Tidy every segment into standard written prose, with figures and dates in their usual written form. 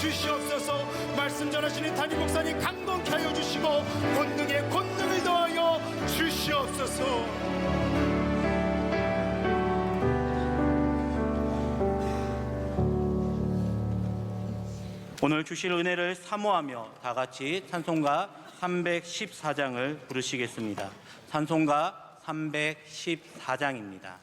주시옵소서. 말씀 전하시는 담임 목사님 강건케 하여 주시고 권능에 권능을 더하여 주시옵소서. 오늘 주실 은혜를 사모하며 다 같이 찬송가 314장을 부르시겠습니다. 찬송가 314장입니다.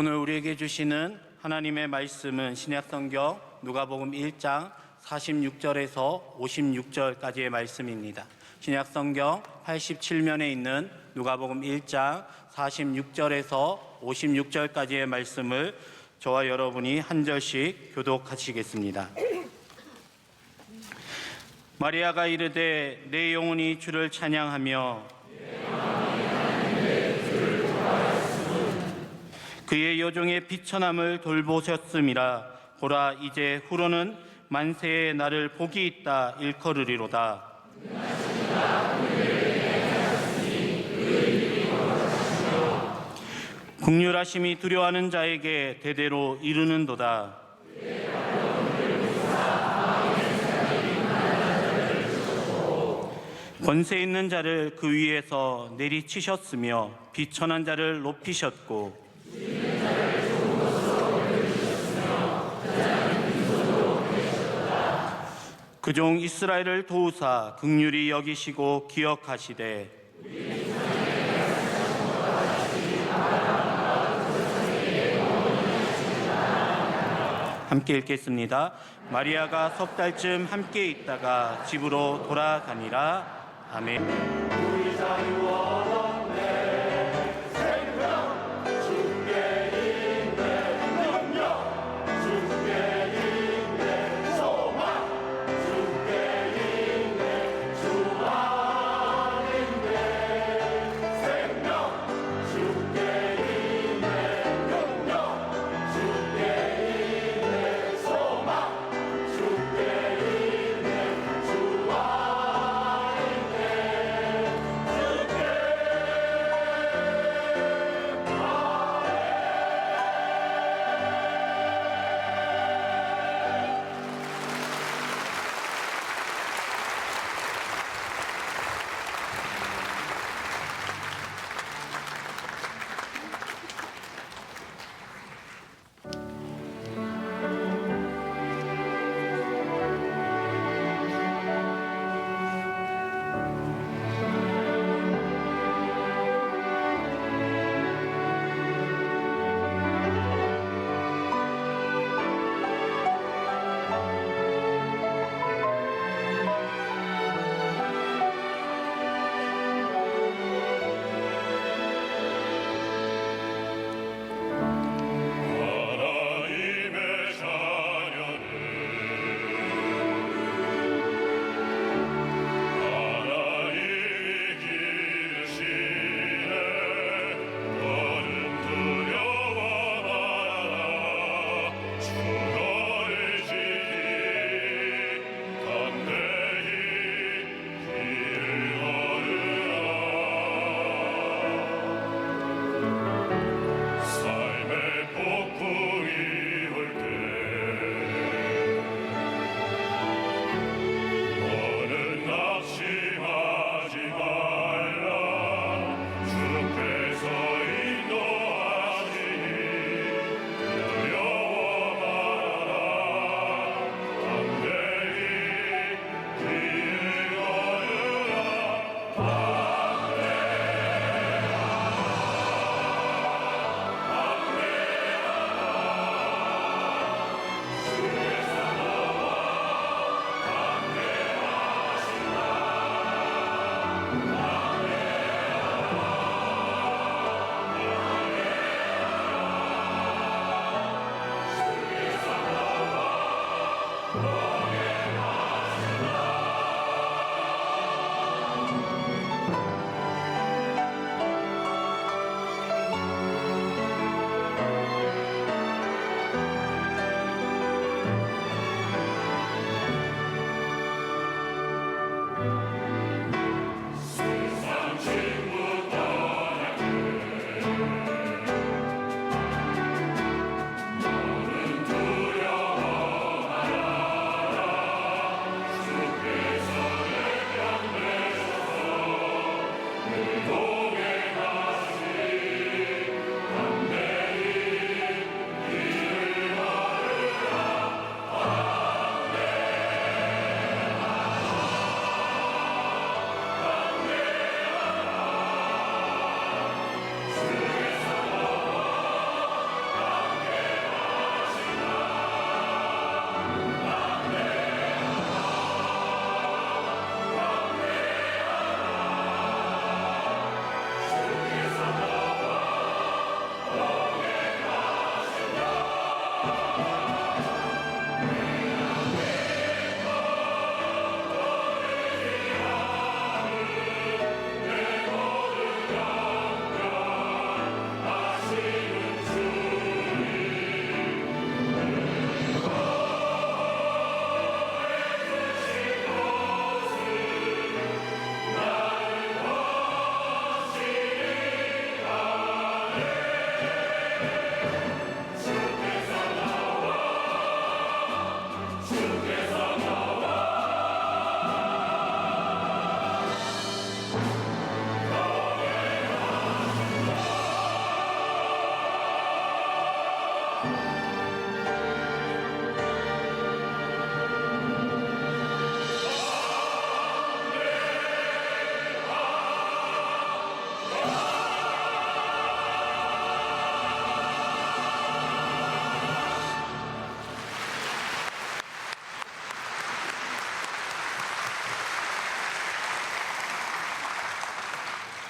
오늘 우리에게 주시는 하나님의 말씀은 신약성경 누가복음 1장 46절에서 56절까지의 말씀입니다. 신약성경 87면에 있는 누가복음 1장 46절에서 56절까지의 말씀을 저와 여러분이 한 절씩 교독하시겠습니다. 마리아가 이르되 내 영혼이 주를 찬양하며 그의 여종의 비천함을 돌보셨음이라. 보라, 이제 후로는 만세에 나를 복이 있다 일컬으리로다. 긍휼하심이 두려워하는 자에게 대대로 이르는도다. 권세 있는 자를 그 위에서 내리치셨으며 비천한 자를 높이셨고 그종 이스라엘을 도우사 긍휼히 여기시고 기억하시되 함께 읽겠습니다. 마리아가 석 달쯤 함께 있다가 집으로 돌아가니라. 아멘.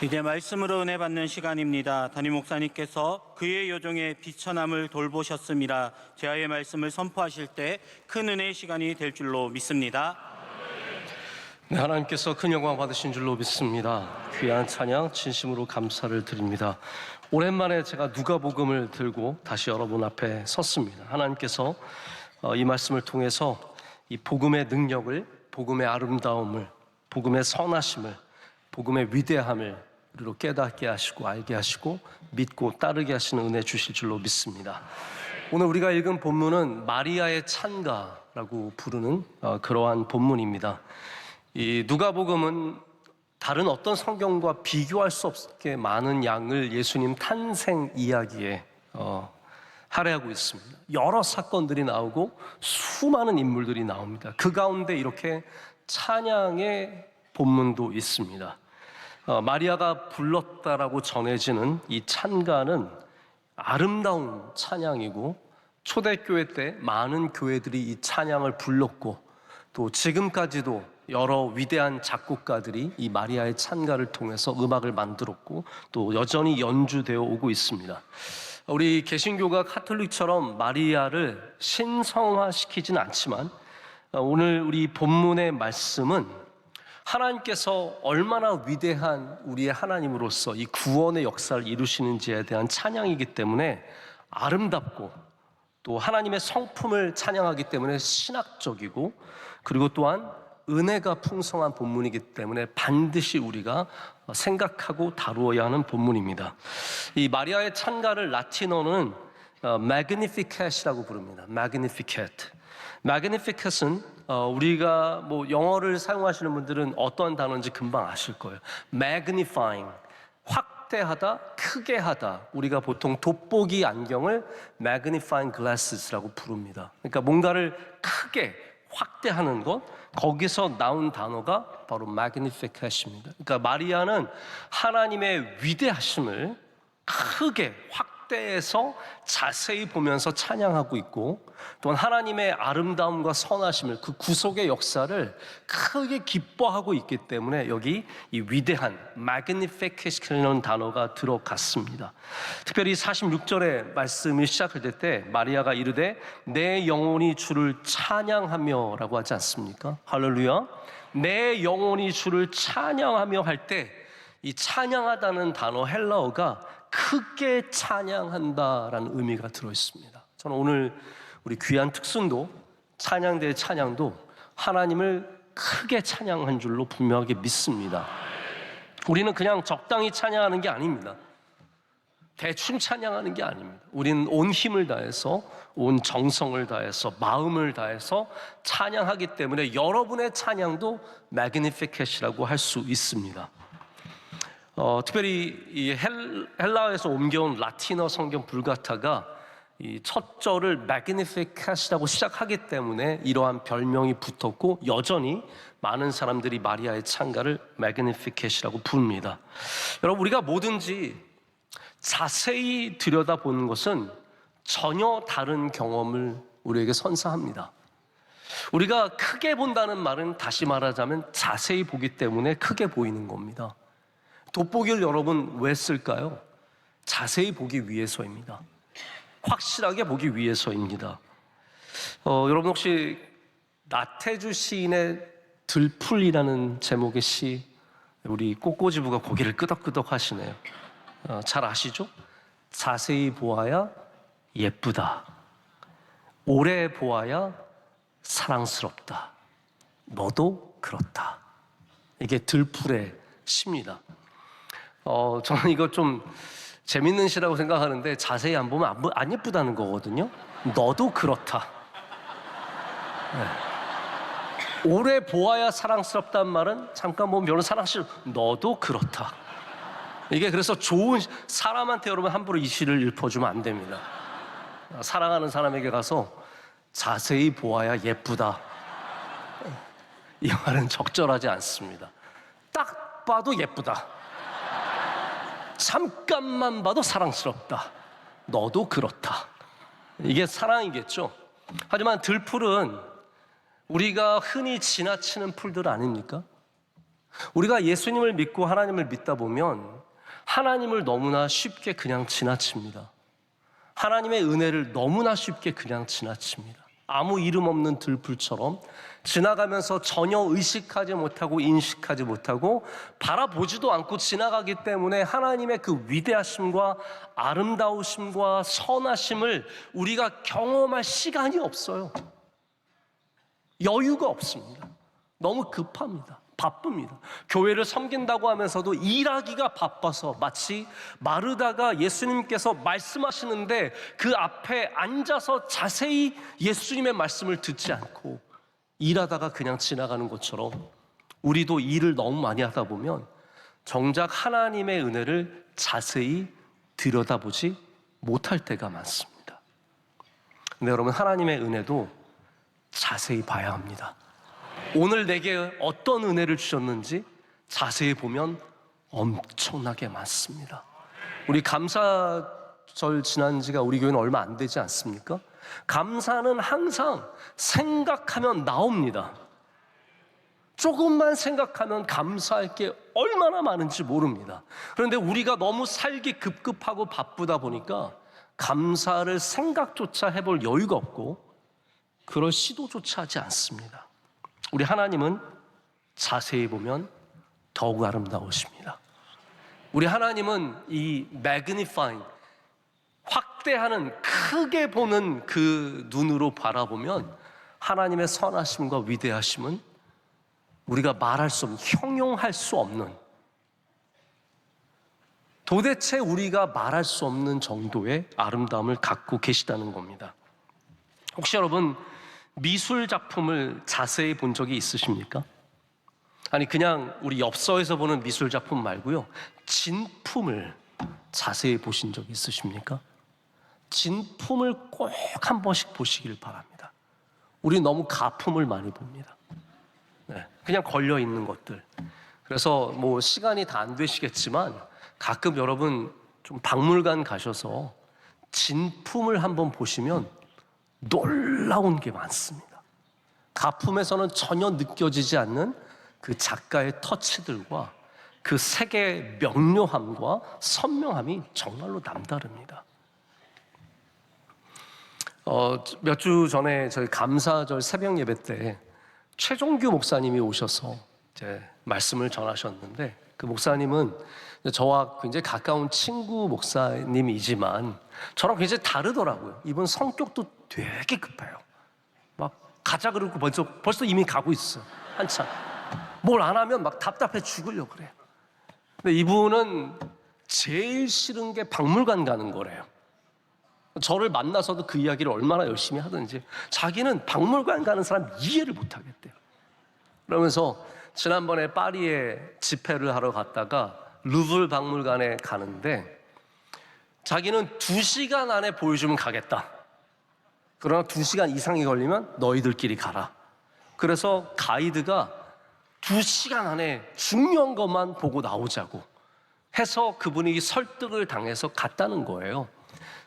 이제 말씀으로 은혜 받는 시간입니다. 담임 목사님께서 그의 여종의 비천함을 돌보셨습니다. 제아의 말씀을 선포하실 때 큰 은혜의 시간이 될 줄로 믿습니다. 네, 하나님께서 큰 영광 받으신 줄로 믿습니다. 귀한 찬양 진심으로 감사를 드립니다. 오랜만에 제가 누가복음을 들고 다시 여러분 앞에 섰습니다. 하나님께서 이 말씀을 통해서 이 복음의 능력을, 복음의 아름다움을, 복음의 선하심을, 복음의 위대함을 우리로 깨닫게 하시고 알게 하시고 믿고 따르게 하시는 은혜 주실 줄로 믿습니다. 오늘 우리가 읽은 본문은 마리아의 찬가라고 부르는 그러한 본문입니다. 이 누가복음은 다른 어떤 성경과 비교할 수 없게 많은 양을 예수님 탄생 이야기에 할애하고 있습니다. 여러 사건들이 나오고 수많은 인물들이 나옵니다. 그 가운데 이렇게 찬양의 본문도 있습니다. 마리아가 불렀다라고 전해지는 이 찬가는 아름다운 찬양이고 초대교회 때 많은 교회들이 이 찬양을 불렀고 또 지금까지도 여러 위대한 작곡가들이 이 마리아의 찬가를 통해서 음악을 만들었고 또 여전히 연주되어 오고 있습니다. 우리 개신교가 카톨릭처럼 마리아를 신성화시키지는 않지만 오늘 우리 본문의 말씀은 하나님께서 얼마나 위대한 우리의 하나님으로서 이 구원의 역사를 이루시는지에 대한 찬양이기 때문에 아름답고 또 하나님의 성품을 찬양하기 때문에 신학적이고 그리고 또한 은혜가 풍성한 본문이기 때문에 반드시 우리가 생각하고 다루어야 하는 본문입니다. 이 마리아의 찬가를 라틴어는 Magnificat이라고 부릅니다. Magnificat. Magnificat은 우리가 뭐 영어를 사용하시는 분들은 어떤 단어인지 금방 아실 거예요. Magnifying, 확대하다, 크게 하다. 우리가 보통 돋보기 안경을 Magnifying Glasses라고 부릅니다. 그러니까 뭔가를 크게 확대하는 것, 거기서 나온 단어가 바로 Magnificat입니다. 그러니까 마리아는 하나님의 위대하심을 크게 확대해서 자세히 보면서 찬양하고 있고 또한 하나님의 아름다움과 선하심을 그 구속의 역사를 크게 기뻐하고 있기 때문에 여기 이 위대한 Magnificat이라는 단어가 들어갔습니다. 특별히 46절의 말씀이 시작할 때 마리아가 이르되 내 영혼이 주를 찬양하며 라고 하지 않습니까? 할렐루야. 내 영혼이 주를 찬양하며 할 때 이 찬양하다는 단어 헬라어가 크게 찬양한다라는 의미가 들어있습니다. 저는 오늘 우리 귀한 특순도 찬양대의 찬양도 하나님을 크게 찬양한 줄로 분명하게 믿습니다. 우리는 그냥 적당히 찬양하는 게 아닙니다. 대충 찬양하는 게 아닙니다. 우리는 온 힘을 다해서 온 정성을 다해서 마음을 다해서 찬양하기 때문에 여러분의 찬양도 Magnificat이라고 할 수 있습니다. 특별히 이 헬라어에서 옮겨온 라틴어 성경 불가타가 이 첫 절을 Magnificat이라고 시작하기 때문에 이러한 별명이 붙었고 여전히 많은 사람들이 마리아의 찬가를 Magnificat이라고 부릅니다. 여러분 우리가 뭐든지 자세히 들여다보는 것은 전혀 다른 경험을 우리에게 선사합니다. 우리가 크게 본다는 말은 다시 말하자면 자세히 보기 때문에 크게 보이는 겁니다. 돋보기를 여러분 왜 쓸까요? 자세히 보기 위해서입니다. 확실하게 보기 위해서입니다. 여러분 혹시 나태주 시인의 들풀이라는 제목의 시 우리 꽃꽂이부가 고개를 끄덕끄덕 하시네요. 잘 아시죠? 자세히 보아야 예쁘다. 오래 보아야 사랑스럽다. 너도 그렇다. 이게 들풀의 시입니다. 저는 이거 좀 재밌는 시라고 생각하는데 자세히 안 보면 안 예쁘다는 거거든요. 너도 그렇다. 네. 오래 보아야 사랑스럽다는 말은 잠깐 보면 별로 사랑스러워. 너도 그렇다. 이게 그래서 좋은 사람한테 여러분 함부로 이 시를 읊어주면 안 됩니다. 사랑하는 사람에게 가서 자세히 보아야 예쁘다. 이 말은 적절하지 않습니다. 딱 봐도 예쁘다. 잠깐만 봐도 사랑스럽다. 너도 그렇다. 이게 사랑이겠죠. 하지만 들풀은 우리가 흔히 지나치는 풀들 아닙니까? 우리가 예수님을 믿고 하나님을 믿다 보면 하나님을 너무나 쉽게 그냥 지나칩니다. 하나님의 은혜를 너무나 쉽게 그냥 지나칩니다. 아무 이름 없는 들불처럼 지나가면서 전혀 의식하지 못하고 인식하지 못하고 바라보지도 않고 지나가기 때문에 하나님의 그 위대하심과 아름다우심과 선하심을 우리가 경험할 시간이 없어요. 여유가 없습니다. 너무 급합니다. 바쁩니다. 교회를 섬긴다고 하면서도 일하기가 바빠서 마치 마르다가 예수님께서 말씀하시는데 그 앞에 앉아서 자세히 예수님의 말씀을 듣지 않고 일하다가 그냥 지나가는 것처럼 우리도 일을 너무 많이 하다 보면 정작 하나님의 은혜를 자세히 들여다보지 못할 때가 많습니다. 근데 여러분, 하나님의 은혜도 자세히 봐야 합니다. 오늘 내게 어떤 은혜를 주셨는지 자세히 보면 엄청나게 많습니다. 우리 감사절 지난 지가 우리 교회는 얼마 안 되지 않습니까? 감사는 항상 생각하면 나옵니다. 조금만 생각하면 감사할 게 얼마나 많은지 모릅니다. 그런데 우리가 너무 살기 급급하고 바쁘다 보니까 감사를 생각조차 해볼 여유가 없고 그럴 시도조차 하지 않습니다. 우리 하나님은 자세히 보면 더욱 아름다우십니다. 우리 하나님은 이 magnifying, 확대하는, 크게 보는 그 눈으로 바라보면 하나님의 선하심과 위대하심은 우리가 말할 수 없는, 형용할 수 없는, 도대체 우리가 말할 수 없는 정도의 아름다움을 갖고 계시다는 겁니다. 혹시 여러분 미술 작품을 자세히 본 적이 있으십니까? 아니, 그냥 우리 엽서에서 보는 미술 작품 말고요, 진품을 자세히 보신 적이 있으십니까? 진품을 꼭 한 번씩 보시길 바랍니다. 우리 너무 가품을 많이 봅니다. 네, 그냥 걸려 있는 것들. 그래서 뭐 시간이 다 안 되시겠지만 가끔 여러분 좀 박물관 가셔서 진품을 한번 보시면 놀라운 게 많습니다. 가품에서는 전혀 느껴지지 않는 그 작가의 터치들과 그 색의 명료함과 선명함이 정말로 남다릅니다. 몇 주 전에 저희 감사절 새벽 예배 때 최종규 목사님이 오셔서 이제 말씀을 전하셨는데, 그 목사님은 저와 굉장히 가까운 친구 목사님이지만 저랑 굉장히 다르더라고요. 이분 성격도 되게 급해요. 막 가자 그러고 벌써 이미 가고 있어요. 한참 뭘 안 하면 막 답답해 죽으려고 그래요. 근데 이분은 제일 싫은 게 박물관 가는 거래요. 저를 만나서도 그 이야기를 얼마나 열심히 하든지 자기는 박물관 가는 사람 이해를 못 하겠대요. 그러면서 지난번에 파리에 집회를 하러 갔다가 루브르 박물관에 가는데 자기는 2시간 안에 보여주면 가겠다. 그러나 2시간 이상이 걸리면 너희들끼리 가라. 그래서 가이드가 2시간 안에 중요한 것만 보고 나오자고 해서 그분이 설득을 당해서 갔다는 거예요.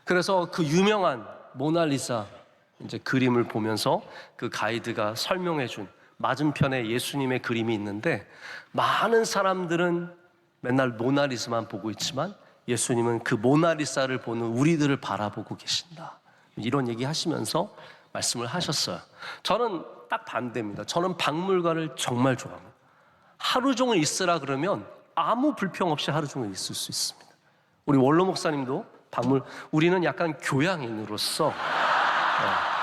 그래서 그 유명한 모나리자 이제 그림을 보면서 그 가이드가 설명해 준 맞은편에 예수님의 그림이 있는데, 많은 사람들은 맨날 모나리자만 보고 있지만 예수님은 그 모나리자를 보는 우리들을 바라보고 계신다. 이런 얘기 하시면서 말씀을 하셨어요. 저는 딱 반대입니다. 저는 박물관을 정말 좋아합니다. 하루 종일 있으라 그러면 아무 불평 없이 하루 종일 있을 수 있습니다. 우리 원로 목사님도 우리는 약간 교양인으로서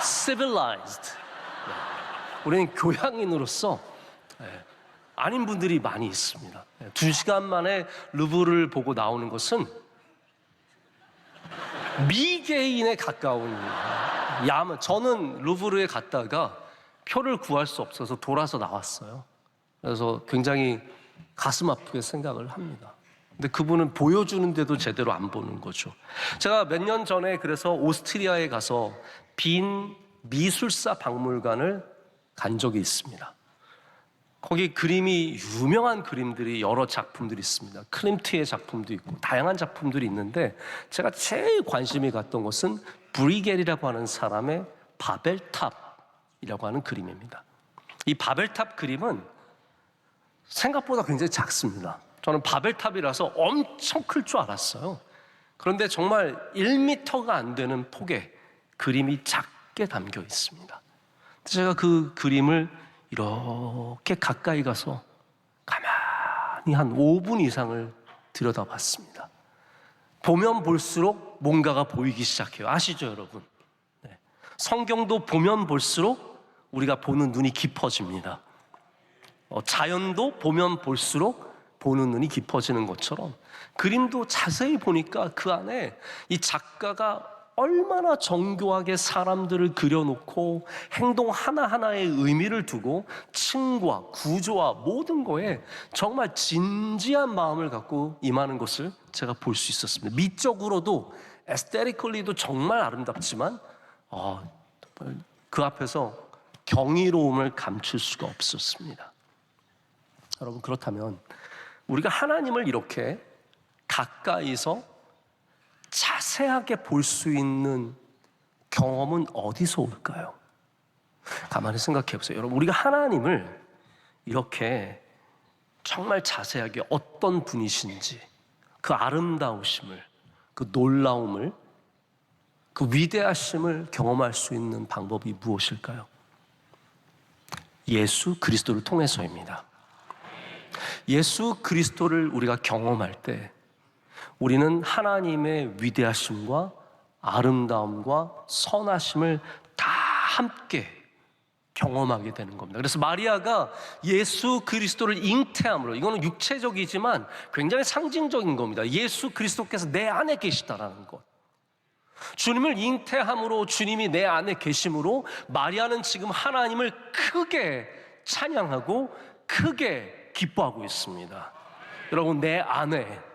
civilized, 우리는 교양인으로서 아닌 분들이 많이 있습니다. 2시간 만에 루브르를 보고 나오는 것은 미개인에 가까운 야만. 저는 루브르에 갔다가 표를 구할 수 없어서 돌아서 나왔어요. 그래서 굉장히 가슴 아프게 생각을 합니다. 근데 그분은 보여주는데도 제대로 안 보는 거죠. 제가 몇 년 전에 그래서 오스트리아에 가서 빈 미술사 박물관을 간 적이 있습니다. 거기 그림이 유명한 그림들이 여러 작품들이 있습니다. 클림트의 작품도 있고 다양한 작품들이 있는데 제가 제일 관심이 갔던 것은 브리겔이라고 하는 사람의 바벨탑이라고 하는 그림입니다. 이 바벨탑 그림은 생각보다 굉장히 작습니다. 저는 바벨탑이라서 엄청 클 줄 알았어요. 그런데 정말 1m가 안 되는 폭에 그림이 작게 담겨 있습니다. 제가 그 그림을 이렇게 가까이 가서 가만히 한 5분 이상을 들여다봤습니다. 보면 볼수록 뭔가가 보이기 시작해요. 아시죠, 여러분? 네. 성경도 보면 볼수록 우리가 보는 눈이 깊어집니다. 자연도 보면 볼수록 보는 눈이 깊어지는 것처럼 그림도 자세히 보니까 그 안에 이 작가가 얼마나 정교하게 사람들을 그려놓고 행동 하나하나에 의미를 두고 층과 구조와 모든 거에 정말 진지한 마음을 갖고 임하는 것을 제가 볼 수 있었습니다. 미적으로도 에스테티컬리도 정말 아름답지만 그 앞에서 경이로움을 감출 수가 없었습니다. 여러분, 그렇다면 우리가 하나님을 이렇게 가까이서 자세하게 볼 수 있는 경험은 어디서 올까요? 가만히 생각해 보세요. 여러분, 우리가 하나님을 이렇게 정말 자세하게 어떤 분이신지, 그 아름다우심을, 그 놀라움을, 그 위대하심을 경험할 수 있는 방법이 무엇일까요? 예수 그리스도를 통해서입니다. 예수 그리스도를 우리가 경험할 때 우리는 하나님의 위대하심과 아름다움과 선하심을 다 함께 경험하게 되는 겁니다. 그래서 마리아가 예수 그리스도를 잉태함으로, 이거는 육체적이지만 굉장히 상징적인 겁니다. 예수 그리스도께서 내 안에 계시다라는 것. 주님을 잉태함으로, 주님이 내 안에 계심으로 마리아는 지금 하나님을 크게 찬양하고 크게 기뻐하고 있습니다. 여러분, 내 안에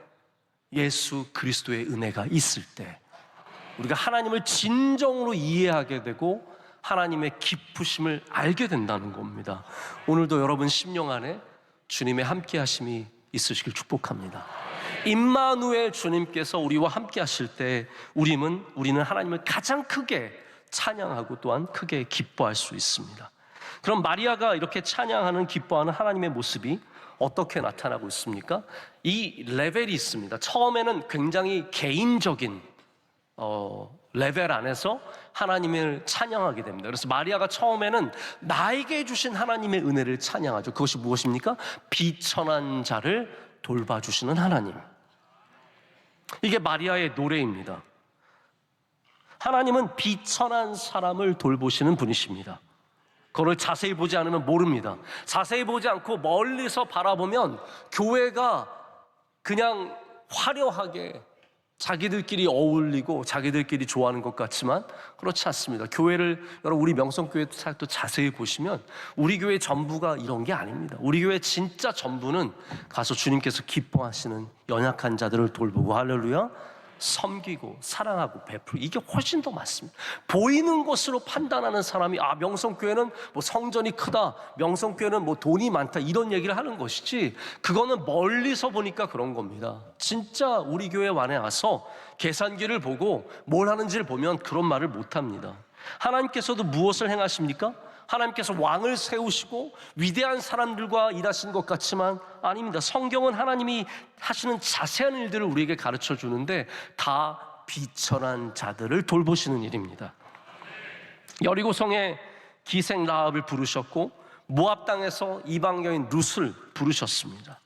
예수 그리스도의 은혜가 있을 때 우리가 하나님을 진정으로 이해하게 되고 하나님의 기쁘심을 알게 된다는 겁니다. 오늘도 여러분 심령 안에 주님의 함께 하심이 있으시길 축복합니다. 임마누엘 주님께서 우리와 함께 하실 때 우리는 하나님을 가장 크게 찬양하고 또한 크게 기뻐할 수 있습니다. 그럼 마리아가 이렇게 찬양하는, 기뻐하는 하나님의 모습이 어떻게 나타나고 있습니까? 이 레벨이 있습니다. 처음에는 굉장히 개인적인 레벨 안에서 하나님을 찬양하게 됩니다. 그래서 마리아가 처음에는 나에게 주신 하나님의 은혜를 찬양하죠. 그것이 무엇입니까? 비천한 자를 돌봐주시는 하나님. 이게 마리아의 노래입니다. 하나님은 비천한 사람을 돌보시는 분이십니다. 그걸 자세히 보지 않으면 모릅니다. 자세히 보지 않고 멀리서 바라보면 교회가 그냥 화려하게 자기들끼리 어울리고 자기들끼리 좋아하는 것 같지만 그렇지 않습니다. 교회를, 여러분, 우리 명성교회 또 자세히 보시면 우리 교회 전부가 이런 게 아닙니다. 우리 교회 진짜 전부는 가서 주님께서 기뻐하시는 연약한 자들을 돌보고, 할렐루야, 섬기고 사랑하고 베풀고, 이게 훨씬 더 많습니다. 보이는 것으로 판단하는 사람이 명성교회는 뭐 성전이 크다, 명성교회는 뭐 돈이 많다, 이런 얘기를 하는 것이지, 그거는 멀리서 보니까 그런 겁니다. 진짜 우리 교회 안에 와서 계산기를 보고 뭘 하는지를 보면 그런 말을 못합니다. 하나님께서도 무엇을 행하십니까? 하나님께서 왕을 세우시고 위대한 사람들과 일하신 것 같지만 아닙니다. 성경은 하나님이 하시는 자세한 일들을 우리에게 가르쳐 주는데 다 비천한 자들을 돌보시는 일입니다. 여리고성에 기생 라합을 부르셨고 모압 땅에서 이방 여인 룻을 부르셨습니다.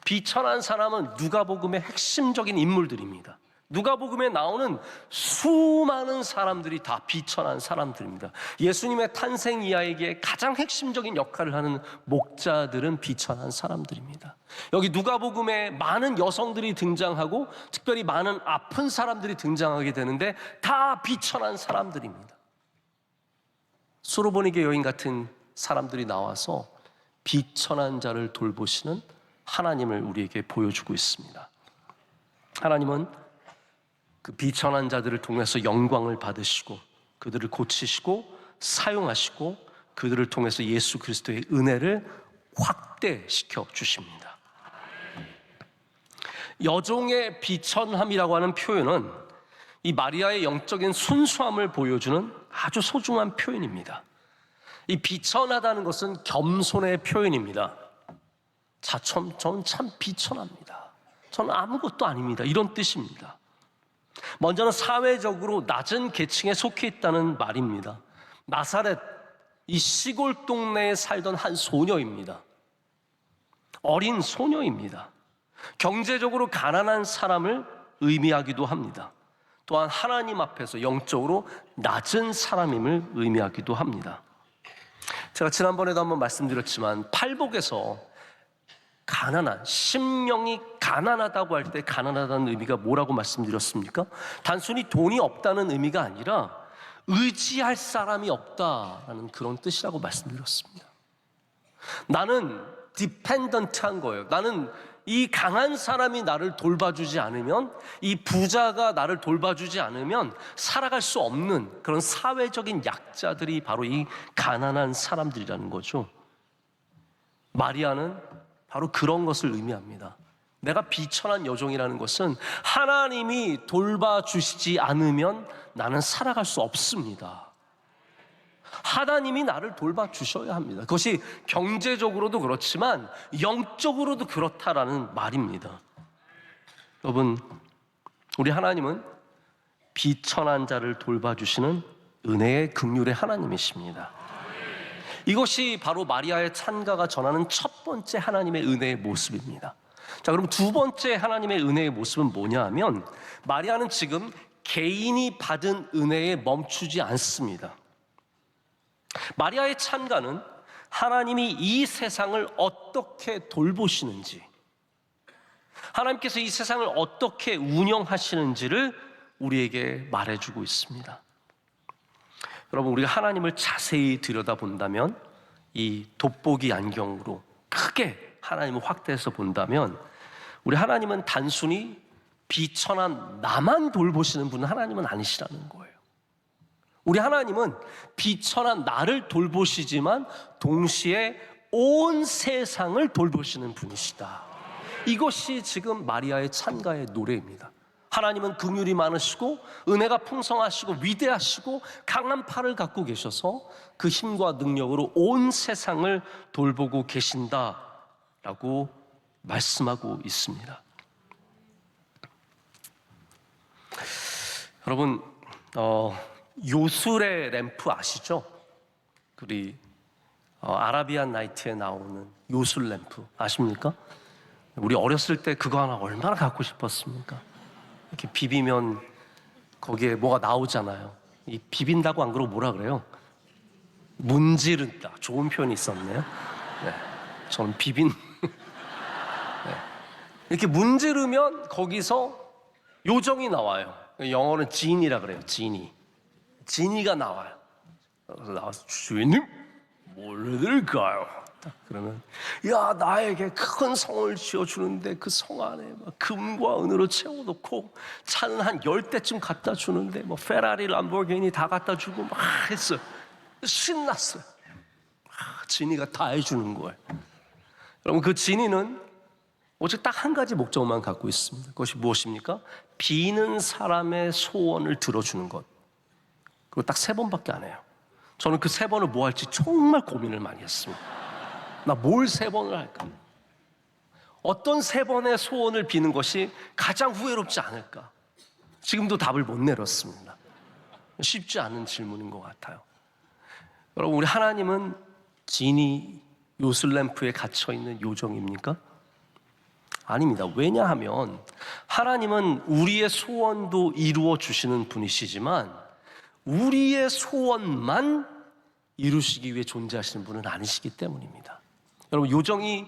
비천한 사람은 누가복음의 핵심적인 인물들입니다. 누가복음에 나오는 수많은 사람들이 다 비천한 사람들입니다. 예수님의 탄생 이야기에 가장 핵심적인 역할을 하는 목자들은 비천한 사람들입니다. 여기 누가복음에 많은 여성들이 등장하고 특별히 많은 아픈 사람들이 등장하게 되는데 다 비천한 사람들입니다. 수로보니게 여인 같은 사람들이 나와서 비천한 자를 돌보시는 하나님을 우리에게 보여주고 있습니다. 하나님은 그 비천한 자들을 통해서 영광을 받으시고 그들을 고치시고 사용하시고 그들을 통해서 예수 그리스도의 은혜를 확대시켜 주십니다. 여종의 비천함이라고 하는 표현은 이 마리아의 영적인 순수함을 보여주는 아주 소중한 표현입니다. 이 비천하다는 것은 겸손의 표현입니다. 저는 참 비천합니다. 저는 아무것도 아닙니다. 이런 뜻입니다. 먼저는 사회적으로 낮은 계층에 속해 있다는 말입니다. 나사렛, 이 시골 동네에 살던 한 소녀입니다. 어린 소녀입니다. 경제적으로 가난한 사람을 의미하기도 합니다. 또한 하나님 앞에서 영적으로 낮은 사람임을 의미하기도 합니다. 제가 지난번에도 한번 말씀드렸지만 팔복에서 가난한, 심령이 가난하다고 할 때 가난하다는 의미가 뭐라고 말씀드렸습니까? 단순히 돈이 없다는 의미가 아니라 의지할 사람이 없다라는 그런 뜻이라고 말씀드렸습니다. 나는 디펜던트한 거예요. 나는 이 강한 사람이 나를 돌봐주지 않으면, 이 부자가 나를 돌봐주지 않으면 살아갈 수 없는 그런 사회적인 약자들이 바로 이 가난한 사람들이라는 거죠. 마리아는 바로 그런 것을 의미합니다. 내가 비천한 여종이라는 것은 하나님이 돌봐주시지 않으면 나는 살아갈 수 없습니다. 하나님이 나를 돌봐주셔야 합니다. 그것이 경제적으로도 그렇지만 영적으로도 그렇다라는 말입니다. 여러분, 우리 하나님은 비천한 자를 돌봐주시는 은혜의 긍휼의 하나님이십니다. 이것이 바로 마리아의 찬가가 전하는 첫 번째 하나님의 은혜의 모습입니다. 자, 그럼 두 번째 하나님의 은혜의 모습은 뭐냐 하면, 마리아는 지금 개인이 받은 은혜에 멈추지 않습니다. 마리아의 찬가는 하나님이 이 세상을 어떻게 돌보시는지, 하나님께서 이 세상을 어떻게 운영하시는지를 우리에게 말해주고 있습니다. 여러분, 우리가 하나님을 자세히 들여다본다면, 이 돋보기 안경으로 크게 하나님을 확대해서 본다면, 우리 하나님은 단순히 비천한 나만 돌보시는 분은 하나님은 아니시라는 거예요. 우리 하나님은 비천한 나를 돌보시지만 동시에 온 세상을 돌보시는 분이시다. 이것이 지금 마리아의 찬가의 노래입니다. 하나님은 긍휼이 많으시고 은혜가 풍성하시고 위대하시고 강한 팔을 갖고 계셔서 그 힘과 능력으로 온 세상을 돌보고 계신다라고 말씀하고 있습니다. 여러분, 요술의 램프 아시죠? 우리 아라비안 나이트에 나오는 요술 램프 아십니까? 우리 어렸을 때 그거 하나 얼마나 갖고 싶었습니까? 이렇게 비비면 거기에 뭐가 나오잖아요. 이 비빈다고 안 그러고 뭐라 그래요? 문지른다. 좋은 표현이 있었네요. 네, 저는 비빈. 네. 이렇게 문지르면 거기서 요정이 나와요. 영어는 진이라 그래요. 지니가 나와요. 그래서 나와서 주인님 뭘 해드릴까요? 그러면 야, 나에게 큰 성을 지어주는데 그 성 안에 막 금과 은으로 채워놓고 차는 한 10대쯤 갖다 주는데 뭐 페라리, 람보르기니 다 갖다 주고 막 했어요. 신났어요. 지니가 다 해주는 거예요. 여러분, 그 지니는 오직 딱 한 가지 목적만 갖고 있습니다. 그것이 무엇입니까? 비는 사람의 소원을 들어주는 것. 그리고 딱 3번밖에 안 해요. 저는 그 3번을 뭐 할지 정말 고민을 많이 했습니다. 나 뭘 3번을 할까? 어떤 3번의 소원을 비는 것이 가장 후회롭지 않을까? 지금도 답을 못 내렸습니다. 쉽지 않은 질문인 것 같아요. 여러분, 우리 하나님은 지니 요술램프에 갇혀있는 요정입니까? 아닙니다. 왜냐하면 하나님은 우리의 소원도 이루어 주시는 분이시지만 우리의 소원만 이루시기 위해 존재하시는 분은 아니시기 때문입니다. 여러분, 요정이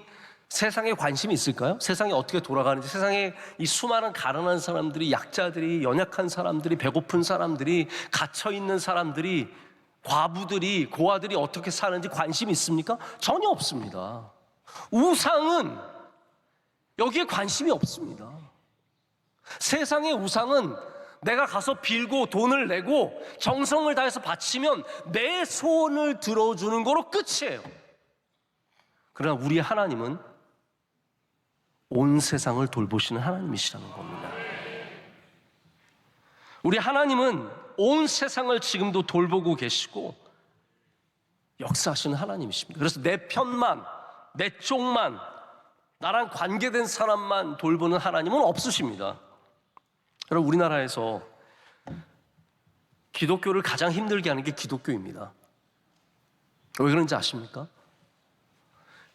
세상에 관심이 있을까요? 세상이 어떻게 돌아가는지, 세상에 이 수많은 가난한 사람들이, 약자들이, 연약한 사람들이, 배고픈 사람들이, 갇혀있는 사람들이, 과부들이, 고아들이 어떻게 사는지 관심이 있습니까? 전혀 없습니다. 우상은 여기에 관심이 없습니다. 세상의 우상은 내가 가서 빌고 돈을 내고 정성을 다해서 바치면 내 소원을 들어주는 거로 끝이에요. 그러나 우리 하나님은 온 세상을 돌보시는 하나님이시라는 겁니다. 우리 하나님은 온 세상을 지금도 돌보고 계시고 역사하시는 하나님이십니다. 그래서 내 편만, 내 쪽만 나랑 관계된 사람만 돌보는 하나님은 없으십니다. 여러분, 우리나라에서 기독교를 가장 힘들게 하는 게 기독교입니다. 왜 그런지 아십니까?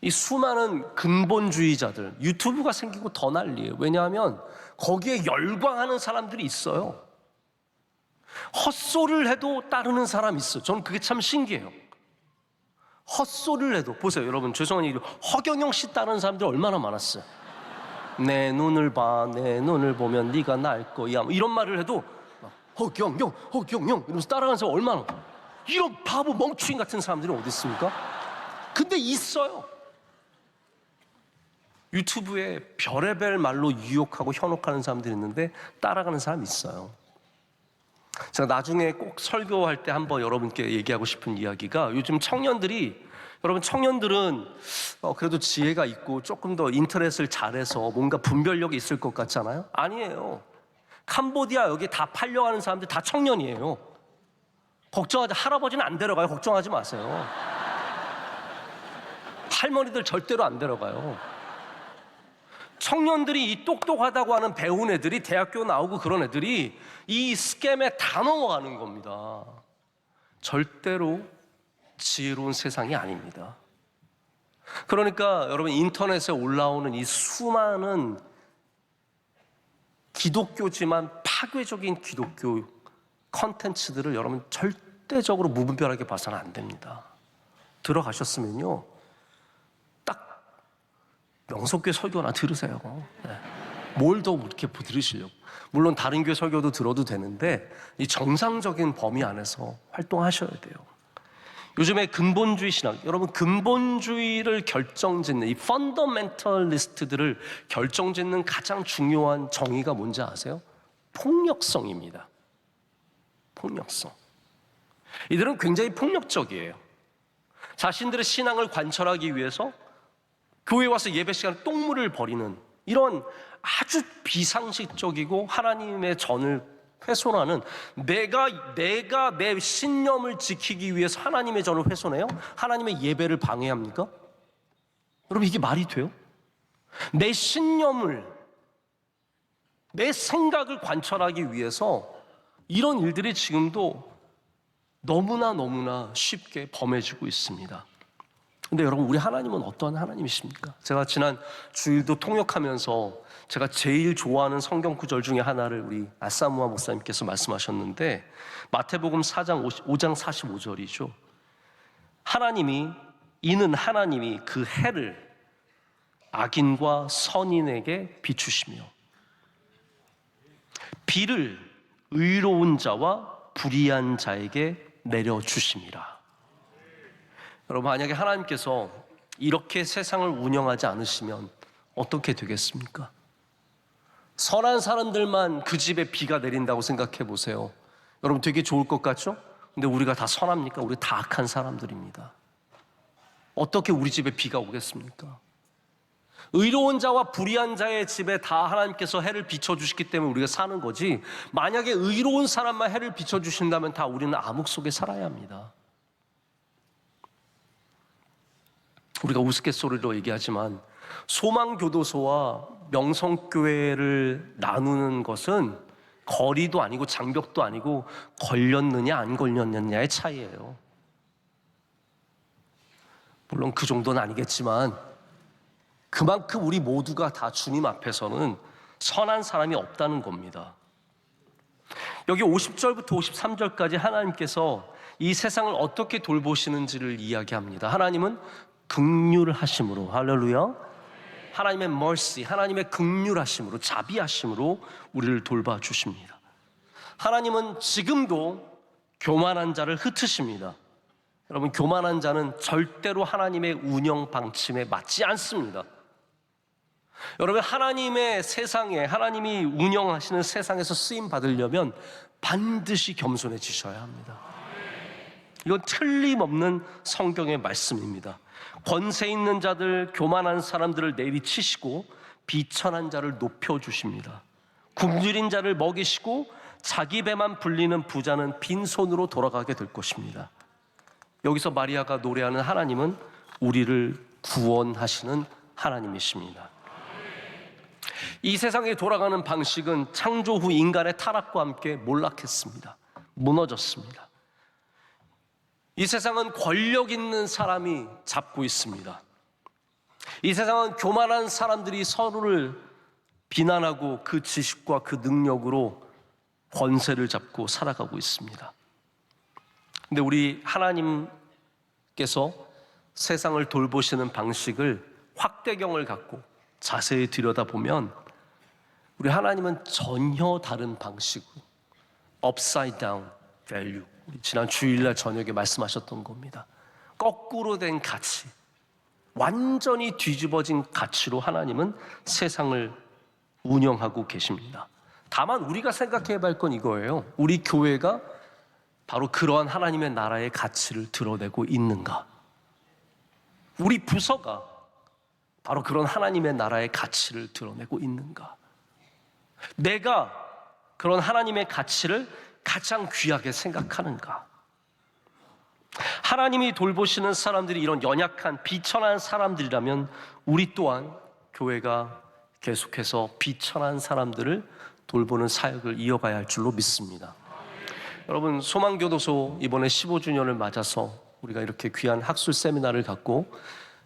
이 수많은 근본주의자들, 유튜브가 생기고 더 난리예요. 왜냐하면 거기에 열광하는 사람들이 있어요. 헛소리를 해도 따르는 사람이 있어요. 저는 그게 참 신기해요. 헛소리를 해도, 보세요 여러분, 죄송한 얘기, 허경영 씨 따르는 사람들이 얼마나 많았어요. 내 눈을 봐, 내 눈을 보면 네가 날 거야, 이런 말을 해도 허경영, 허경영 이러면서 따라가는 사람 얼마나, 이런 바보 멍충이 같은 사람들이 어디 있습니까? 근데 있어요. 유튜브에 별의별 말로 유혹하고 현혹하는 사람들이 있는데 따라가는 사람이 있어요. 제가 나중에 꼭 설교할 때 한번 여러분께 얘기하고 싶은 이야기가, 요즘 청년들이, 여러분 청년들은 그래도 지혜가 있고 조금 더 인터넷을 잘해서 뭔가 분별력이 있을 것 같잖아요. 아니에요. 캄보디아 여기 다 팔려가는 사람들 다 청년이에요. 걱정하지, 할아버지는 안 데려가요. 걱정하지 마세요. 할머니들 절대로 안 데려가요. 청년들이 이 똑똑하다고 하는 배운 애들이, 대학교 나오고 그런 애들이 이 스캠에 다 넘어가는 겁니다. 절대로 지혜로운 세상이 아닙니다. 그러니까 여러분, 인터넷에 올라오는 이 수많은 기독교지만 파괴적인 기독교 컨텐츠들을 여러분 절대적으로 무분별하게 봐서는 안 됩니다. 들어가셨으면요, 명석교회 설교나 들으세요. 뭘 더 그렇게 들으시려고. 물론 다른 교회 설교도 들어도 되는데 이 정상적인 범위 안에서 활동하셔야 돼요. 요즘에 근본주의 신학, 여러분 근본주의를 결정짓는 이 펀더멘털리스트들을 결정짓는 가장 중요한 정의가 뭔지 아세요? 폭력성입니다. 폭력성. 이들은 굉장히 폭력적이에요. 자신들의 신앙을 관철하기 위해서 교회 와서 예배 시간에 똥물을 버리는 이런 아주 비상식적이고 하나님의 전을 훼손하는, 내가 내 신념을 지키기 위해서 하나님의 전을 훼손해요? 하나님의 예배를 방해합니까? 여러분, 이게 말이 돼요? 내 신념을, 내 생각을 관철하기 위해서 이런 일들이 지금도 너무나 쉽게 범해지고 있습니다. 근데 여러분, 우리 하나님은 어떤 하나님이십니까? 제가 지난 주일도 통역하면서 제가 제일 좋아하는 성경 구절 중에 하나를 우리 아사무아 목사님께서 말씀하셨는데, 마태복음 5장 45절이죠. 이는 하나님이 그 해를 악인과 선인에게 비추시며 비를 의로운 자와 불의한 자에게 내려주심이라. 여러분, 만약에 하나님께서 이렇게 세상을 운영하지 않으시면 어떻게 되겠습니까? 선한 사람들만 그 집에 비가 내린다고 생각해 보세요. 여러분, 되게 좋을 것 같죠? 근데 우리가 다 선합니까? 우리 다 악한 사람들입니다. 어떻게 우리 집에 비가 오겠습니까? 의로운 자와 불의한 자의 집에 다 하나님께서 해를 비춰주시기 때문에 우리가 사는 거지, 만약에 의로운 사람만 해를 비춰주신다면 다 우리는 암흑 속에 살아야 합니다. 우리가 우스갯소리로 얘기하지만 소망교도소와 명성교회를 나누는 것은 거리도 아니고 장벽도 아니고 걸렸느냐 안 걸렸느냐의 차이예요. 물론 그 정도는 아니겠지만 그만큼 우리 모두가 다 주님 앞에서는 선한 사람이 없다는 겁니다. 여기 50절부터 53절까지 하나님께서 이 세상을 어떻게 돌보시는지를 이야기합니다. 하나님은 긍휼하심으로, 할렐루야, 하나님의 mercy, 하나님의 긍휼하심으로, 자비하심으로 우리를 돌봐주십니다. 하나님은 지금도 교만한 자를 흩으십니다. 여러분, 교만한 자는 절대로 하나님의 운영 방침에 맞지 않습니다. 여러분, 하나님의 세상에, 하나님이 운영하시는 세상에서 쓰임 받으려면 반드시 겸손해지셔야 합니다. 이건 틀림없는 성경의 말씀입니다. 권세 있는 자들, 교만한 사람들을 내리치시고 비천한 자를 높여주십니다. 굶주린 자를 먹이시고 자기 배만 불리는 부자는 빈손으로 돌아가게 될 것입니다. 여기서 마리아가 노래하는 하나님은 우리를 구원하시는 하나님이십니다. 이 세상에 돌아가는 방식은 창조 후 인간의 타락과 함께 몰락했습니다. 무너졌습니다. 이 세상은 권력 있는 사람이 잡고 있습니다. 이 세상은 교만한 사람들이 서로를 비난하고 그 지식과 그 능력으로 권세를 잡고 살아가고 있습니다. 근데 우리 하나님께서 세상을 돌보시는 방식을 확대경을 갖고 자세히 들여다보면 우리 하나님은 전혀 다른 방식으로 upside down value, 지난 주일날 저녁에 말씀하셨던 겁니다. 거꾸로 된 가치, 완전히 뒤집어진 가치로 하나님은 세상을 운영하고 계십니다. 다만 우리가 생각해 볼 건 이거예요. 우리 교회가 바로 그러한 하나님의 나라의 가치를 드러내고 있는가? 우리 부서가 바로 그런 하나님의 나라의 가치를 드러내고 있는가? 내가 그런 하나님의 가치를 가장 귀하게 생각하는가? 하나님이 돌보시는 사람들이 이런 연약한 비천한 사람들이라면 우리 또한 교회가 계속해서 비천한 사람들을 돌보는 사역을 이어가야 할 줄로 믿습니다. 여러분, 소망교도소 이번에 15주년을 맞아서 우리가 이렇게 귀한 학술 세미나를 갖고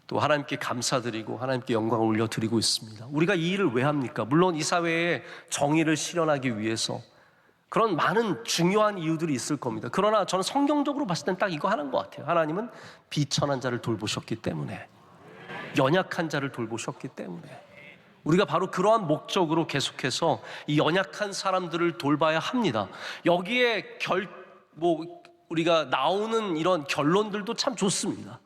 또 하나님께 감사드리고 하나님께 영광을 올려드리고 있습니다. 우리가 이 일을 왜 합니까? 물론 이 사회에 정의를 실현하기 위해서 그런 많은 중요한 이유들이 있을 겁니다. 그러나 저는 성경적으로 봤을 땐 딱 이거 하는 것 같아요. 하나님은 비천한 자를 돌보셨기 때문에, 연약한 자를 돌보셨기 때문에 우리가 바로 그러한 목적으로 계속해서 이 연약한 사람들을 돌봐야 합니다. 여기에 우리가 나오는 이런 결론들도 참 좋습니다.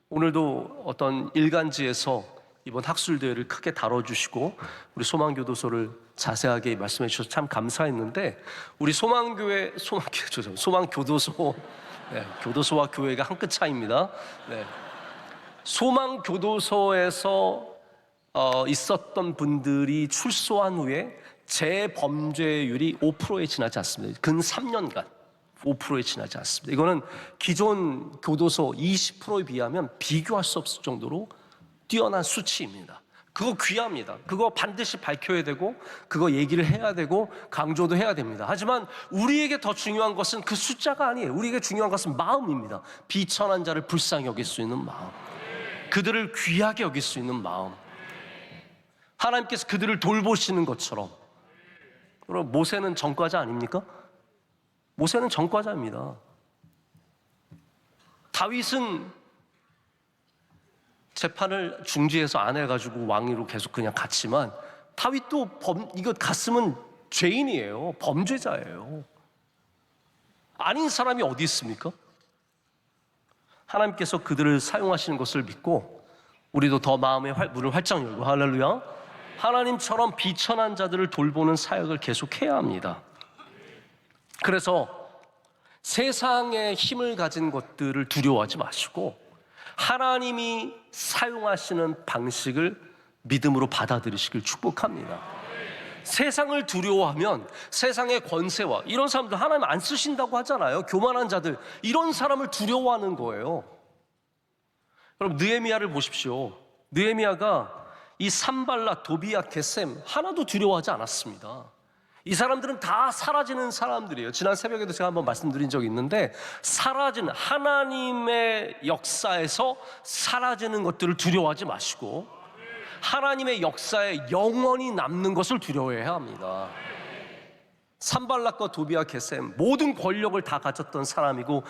오늘도 어떤 일간지에서 이번 학술대회를 크게 다뤄주시고 우리 소망교도소를 자세하게 말씀해 주셔서 참 감사했는데, 우리 소망교도소, 교도소와 교회가 한 끗 차이입니다. 소망교도소에서 있었던 분들이 출소한 후에 재범죄율이 5%에 지나지 않습니다. 근 3년간 5%에 지나지 않습니다. 이거는 기존 교도소 20%에 비하면 비교할 수 없을 정도로 뛰어난 수치입니다. 그거 귀합니다. 그거 반드시 밝혀야 되고 그거 얘기를 해야 되고 강조도 해야 됩니다. 하지만 우리에게 더 중요한 것은 그 숫자가 아니에요. 우리에게 중요한 것은 마음입니다. 비천한 자를 불쌍히 여길 수 있는 마음, 그들을 귀하게 여길 수 있는 마음, 하나님께서 그들을 돌보시는 것처럼. 그럼 모세는 전과자 아닙니까? 모세는 전과자입니다. 다윗은 재판을 중지해서 안 해가지고 왕위로 계속 그냥 갔지만 다윗도 이거 갔으면 죄인이에요. 범죄자예요. 아닌 사람이 어디 있습니까? 하나님께서 그들을 사용하시는 것을 믿고 우리도 더 마음의 문을 활짝 열고, 할렐루야, 하나님처럼 비천한 자들을 돌보는 사역을 계속해야 합니다. 그래서 세상의 힘을 가진 것들을 두려워하지 마시고 하나님이 사용하시는 방식을 믿음으로 받아들이시길 축복합니다. 세상을 두려워하면 세상의 권세와 이런 사람들 하나님 안 쓰신다고 하잖아요. 교만한 자들, 이런 사람을 두려워하는 거예요. 여러분, 느헤미야를 보십시오. 느헤미야가 이 산발락, 도비야, 게셈 하나도 두려워하지 않았습니다. 이 사람들은 다 사라지는 사람들이에요. 지난 새벽에도 제가 한번 말씀드린 적이 있는데, 사라지는, 하나님의 역사에서 사라지는 것들을 두려워하지 마시고 하나님의 역사에 영원히 남는 것을 두려워해야 합니다. 산발락과 도비야, 게셈 모든 권력을 다 가졌던 사람이고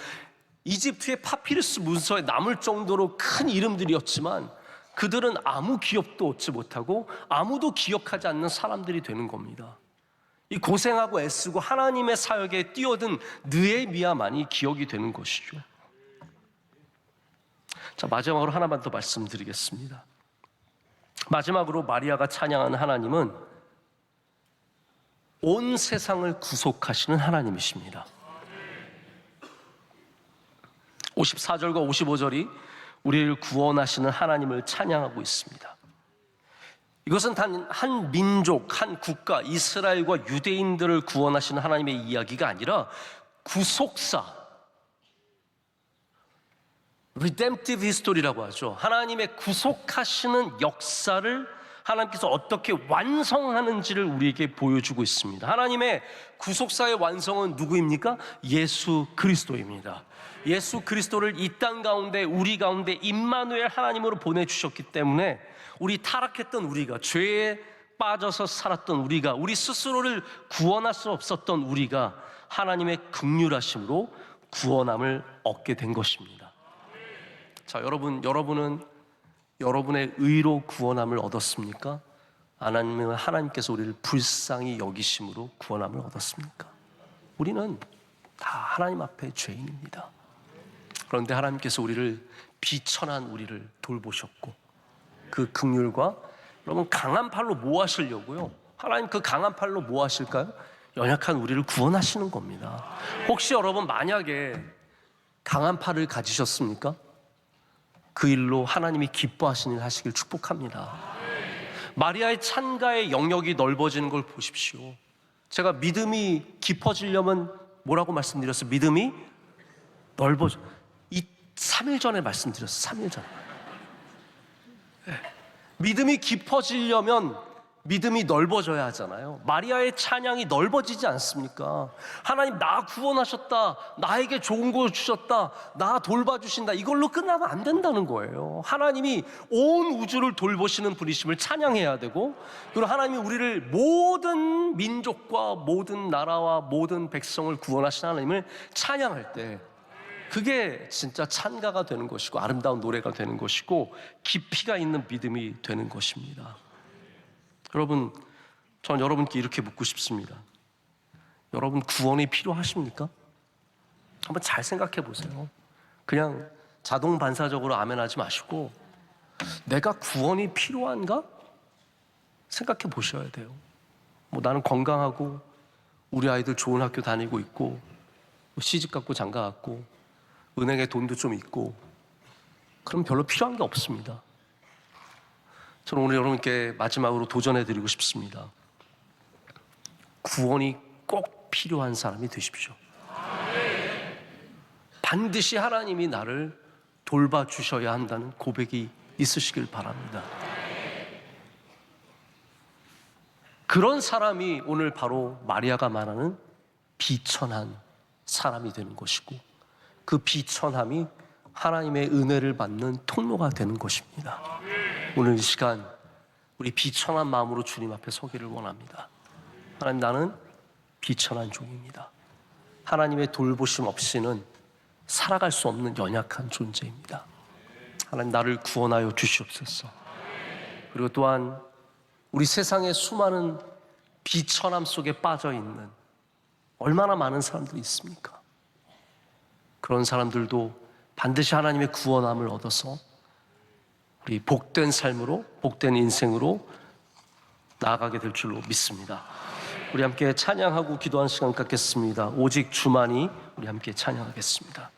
이집트의 파피루스 문서에 남을 정도로 큰 이름들이었지만 그들은 아무 기업도 얻지 못하고 아무도 기억하지 않는 사람들이 되는 겁니다. 이 고생하고 애쓰고 하나님의 사역에 뛰어든 느헤미야만이 기억이 되는 것이죠. 자, 마지막으로 하나만 더 말씀드리겠습니다. 마지막으로 마리아가 찬양하는 하나님은 온 세상을 구속하시는 하나님이십니다. 54절과 55절이 우리를 구원하시는 하나님을 찬양하고 있습니다. 이것은 단 한 민족, 한 국가, 이스라엘과 유대인들을 구원하시는 하나님의 이야기가 아니라 구속사, redemptive history라고 하죠. 하나님의 구속하시는 역사를 하나님께서 어떻게 완성하는지를 우리에게 보여주고 있습니다. 하나님의 구속사의 완성은 누구입니까? 예수 그리스도입니다. 예수 그리스도를 이 땅 가운데, 우리 가운데 임마누엘 하나님으로 보내주셨기 때문에 우리 타락했던 우리가, 죄에 빠져서 살았던 우리가, 우리 스스로를 구원할 수 없었던 우리가 하나님의 긍휼하심으로 구원함을 얻게 된 것입니다. 자, 여러분은 여러분의 의로 구원함을 얻었습니까? 아니면 하나님께서 우리를 불쌍히 여기심으로 구원함을 얻었습니까? 우리는 다 하나님 앞에 죄인입니다. 그런데 하나님께서 우리를, 비천한 우리를 돌보셨고, 그 긍휼과, 여러분, 강한 팔로 뭐 하시려고요? 하나님 그 강한 팔로 뭐 하실까요? 연약한 우리를 구원하시는 겁니다. 혹시 여러분 만약에 강한 팔을 가지셨습니까? 그 일로 하나님이 기뻐하시는 일 하시길 축복합니다. 마리아의 찬가의 영역이 넓어지는 걸 보십시오. 제가 믿음이 깊어지려면 뭐라고 말씀드렸어요? 믿음이 넓어져. 3일 전에 말씀드렸어요. 3일 전에. 믿음이 깊어지려면 믿음이 넓어져야 하잖아요. 마리아의 찬양이 넓어지지 않습니까? 하나님, 나 구원하셨다, 나에게 좋은 걸 주셨다, 나 돌봐주신다, 이걸로 끝나면 안 된다는 거예요. 하나님이 온 우주를 돌보시는 분이심을 찬양해야 되고, 그리고 하나님이 우리를 모든 민족과 모든 나라와 모든 백성을 구원하신 하나님을 찬양할 때, 그게 진짜 찬가가 되는 것이고 아름다운 노래가 되는 것이고 깊이가 있는 믿음이 되는 것입니다. 여러분, 전 여러분께 이렇게 묻고 싶습니다. 여러분 구원이 필요하십니까? 한번 잘 생각해 보세요. 그냥 자동 반사적으로 아멘하지 마시고, 내가 구원이 필요한가? 생각해 보셔야 돼요. 뭐 나는 건강하고 우리 아이들 좋은 학교 다니고 있고, 시집 갔고 장가 갔고, 은행에 돈도 좀 있고, 그럼 별로 필요한 게 없습니다. 저는 오늘 여러분께 마지막으로 도전해드리고 싶습니다. 구원이 꼭 필요한 사람이 되십시오. 반드시 하나님이 나를 돌봐주셔야 한다는 고백이 있으시길 바랍니다. 그런 사람이 오늘 바로 마리아가 말하는 비천한 사람이 되는 것이고, 그 비천함이 하나님의 은혜를 받는 통로가 되는 것입니다. 오늘 이 시간 우리 비천한 마음으로 주님 앞에 서기를 원합니다. 하나님, 나는 비천한 종입니다. 하나님의 돌보심 없이는 살아갈 수 없는 연약한 존재입니다. 하나님, 나를 구원하여 주시옵소서. 그리고 또한 우리 세상의 수많은 비천함 속에 빠져있는 얼마나 많은 사람들이 있습니까? 그런 사람들도 반드시 하나님의 구원함을 얻어서 우리 복된 삶으로, 복된 인생으로 나아가게 될 줄로 믿습니다. 우리 함께 찬양하고 기도하는 시간 갖겠습니다. 오직 주만이. 우리 함께 찬양하겠습니다.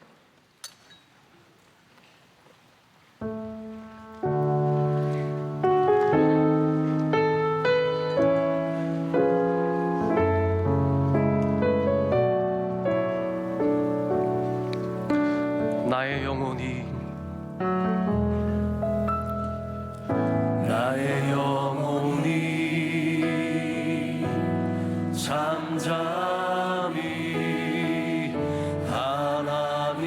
나의 영혼이 잠잠히 하나님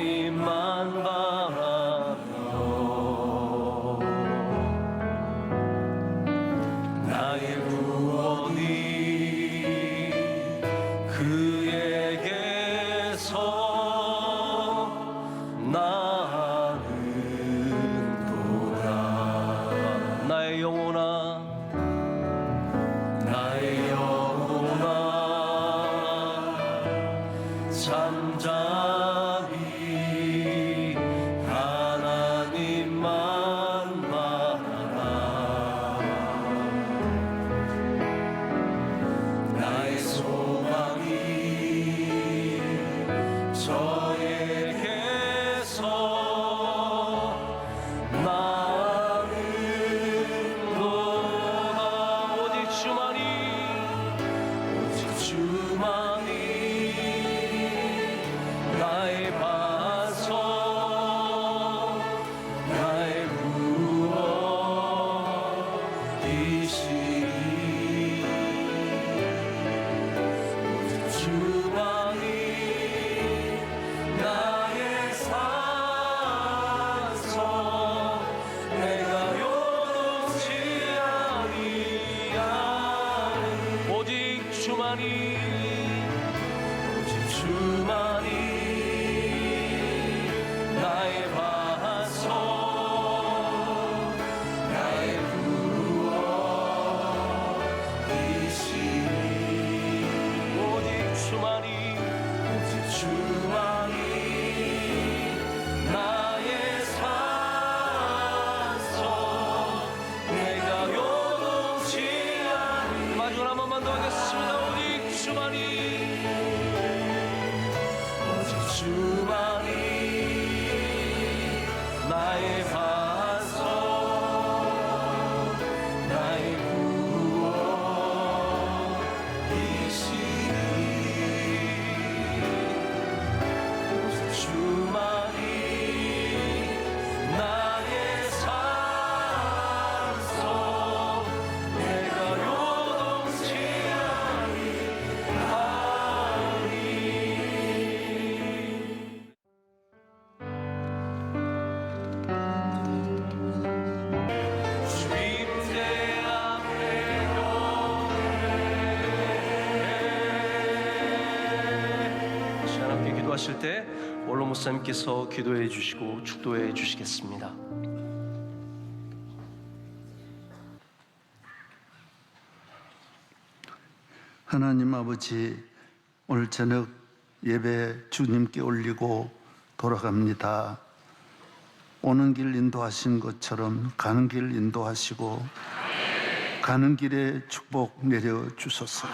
마칠 때 원로 목사님께서 기도해 주시고 축도해 주시겠습니다. 하나님 아버지, 오늘 저녁 예배 주님께 올리고 돌아갑니다. 오는 길 인도하신 것처럼 가는 길 인도하시고 가는 길에 축복 내려주소서.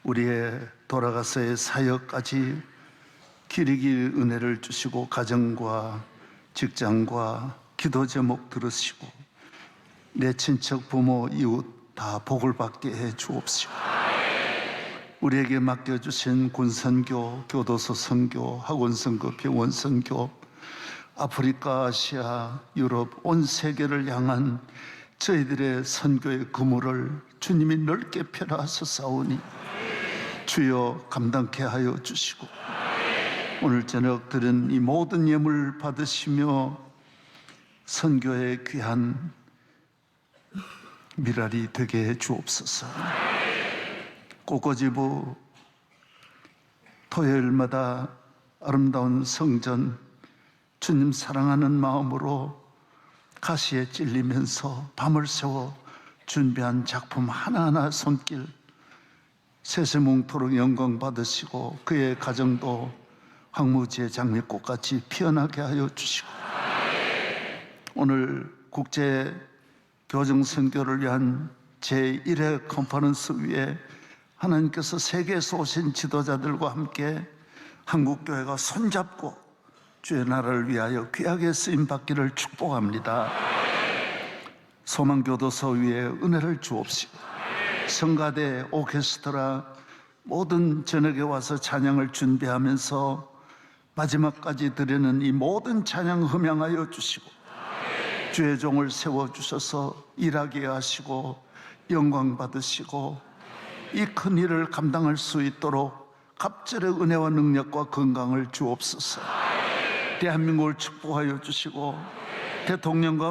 우리의 돌아가서의 사역까지 길이길 은혜를 주시고 가정과 직장과 기도 제목 들으시고 내 친척 부모 이웃 다 복을 받게 해 주옵시고 우리에게 맡겨주신 군선교, 교도소 선교, 학원 선교, 병원 선교, 아프리카, 아시아, 유럽, 온 세계를 향한 저희들의 선교의 그물을 주님이 넓게 펴라하셨사오니 주여 감당케 하여 주시고 오늘 저녁 들은 이 모든 예물 받으시며 선교의 귀한 미랄이 되게 해 주옵소서. 꽃꽂이부 토요일마다 아름다운 성전 주님 사랑하는 마음으로 가시에 찔리면서 밤을 새워 준비한 작품 하나하나 손길 세세뭉토록 영광 받으시고 그의 가정도 황무지의 장미꽃같이 피어나게 하여 주시고 오늘 국제 교정 선교를 위한 제1회 컨퍼런스 위에 하나님께서 세계에서 오신 지도자들과 함께 한국교회가 손잡고 주의 나라를 위하여 귀하게 쓰임받기를 축복합니다. 소망교도소 위에 은혜를 주옵시고 성가대, 오케스트라 모든 저녁에 와서 찬양을 준비하면서 마지막까지 드리는 이 모든 찬양 흠양하여 주시고 주의 종을 세워주셔서 일하게 하시고 영광 받으시고 이 큰 일을 감당할 수 있도록 갑절의 은혜와 능력과 건강을 주옵소서. 대한민국을 축복하여 주시고 대통령과